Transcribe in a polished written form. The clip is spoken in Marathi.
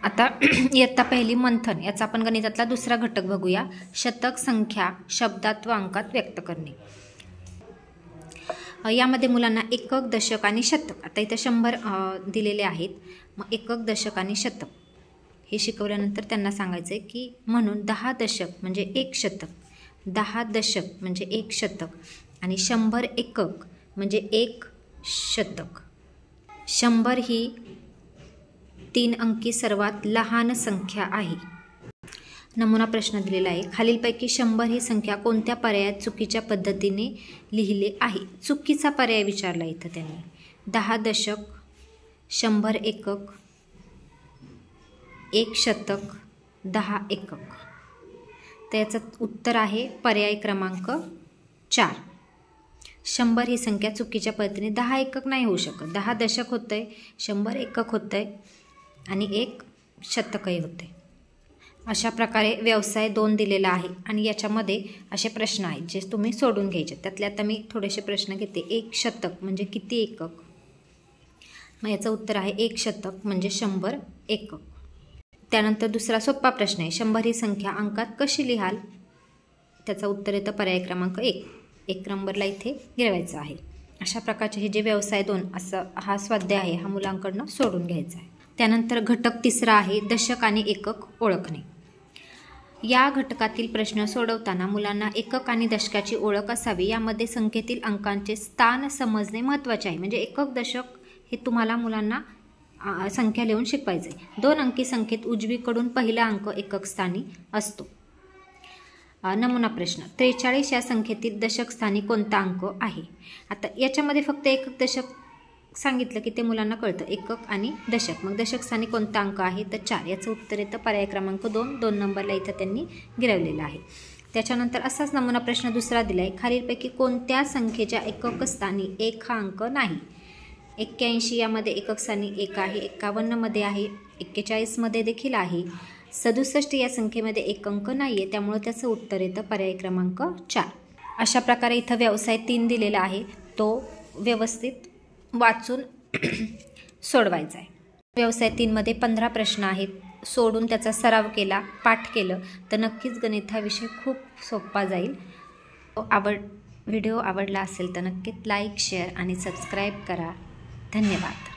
आता इयत्ता पहिली मंथन याचा आपण गणितातला दुसरा घटक बघूया। शतक संख्या शब्दात व अंकात व्यक्त करणे। यामध्ये मुलांना एकक, दशक आणि शतक, आता इथं 100 दिलेले आहेत। मग एकक, दशक आणि शतक हे शिकवल्यानंतर त्यांना सांगायचं आहे की म्हणून 10 दशक म्हणजे 1 शतक, 10 दशक म्हणजे 1 शतक आणि 100 एकक म्हणजे 1 शतक। 100 ही 3 अंकी सर्वात लहान संख्या आहे। नमुना प्रश्न दिलेला आहे, खालीलपैकी 100 ही संख्या कोणत्या पर्यायात चुकीच्या पद्धतीने लिहिले आहे। चुकीचा पर्याय विचारला इथं त्यांनी। 10 दशक, 100 एकक, 1 शतक, 10 एकक। तर याचं उत्तर आहे पर्याय क्रमांक 4। 100 ही संख्या चुकीच्या पद्धतीने 10 एकक नाही होऊ शकत। 10 दशक होतंय, 100 एकक होतंय आणि 1 शतकही होते। अशा प्रकारे व्यवसाय 2 दिलेला आहे आणि याच्यामध्ये असे प्रश्न आहेत जे तुम्ही सोडून घ्यायचे। त्यातले आता मी थोडेसे प्रश्न घेते। 1 शतक म्हणजे किती एकक? मग याचं उत्तर आहे 1 शतक म्हणजे 100 एकक। त्यानंतर दुसरा सोपा प्रश्न आहे, 100 ही संख्या अंकात कशी लिहाल? त्याचं उत्तर येतं पर्याय क्रमांक 1। 1 नंबरला इथे गिळवायचं आहे। अशा प्रकारचे हे जे व्यवसाय 2 असं हा स्वाध्याय आहे हा मुलांकडनं सोडून घ्यायचा आहे। त्यानंतर घटक तिसरा आहे दशक आणि एकक ओळखणे। या घटकातील प्रश्न सोडवताना मुलांना एकक आणि दशकाची ओळख असावी। यामध्ये संख्येतील अंकांचे स्थान समजणे महत्त्वाचे आहे। म्हणजे एकक, दशक हे तुम्हाला मुलांना संख्या लिहून शिकवायचे। 2 अंकी संख्येत उजवीकडून पहिला अंक एकक स्थानी असतो। नमुना प्रश्न, 43 या संख्येतील दशक स्थानी कोणता अंक आहे? आता याच्यामध्ये फक्त एकक, दशक सांगितलं की ते मुलांना कळतं, एकक आणि दशक। मग दशक स्थानी कोणता अंक आहे? तर 4। याचं उत्तर येतं पर्याय क्रमांक 2। 2 नंबरला इथं त्यांनी गिरवलेलं आहे। त्याच्यानंतर असाच नमुना प्रश्न दुसरा दिला आहे, खालीलपैकी कोणत्या संख्येच्या एकक स्थानी 1 हा अंक नाही? 81 यामध्ये एकक स्थानी 1 आहे, 51 मध्ये आहे, 41 मध्ये देखील आहे, 67 या संख्येमध्ये 1 अंक नाही आहे, त्यामुळे त्याचं उत्तर येतं पर्याय क्रमांक 4। अशा प्रकारे इथं व्यवसाय 3 दिलेला आहे, तो व्यवस्थित वाचून सोडवायचा आहे। व्यवसाय 3 मध्ये 15 प्रश्न आहेत, सोडून त्याचा सराव केला, पाठ केलं तर नक्कीच गणित हा विषय खूप सोपा जाईल। व्हिडिओ आवडला असेल तर नक्कीच लाईक, शेअर आणि सबस्क्राईब करा। धन्यवाद।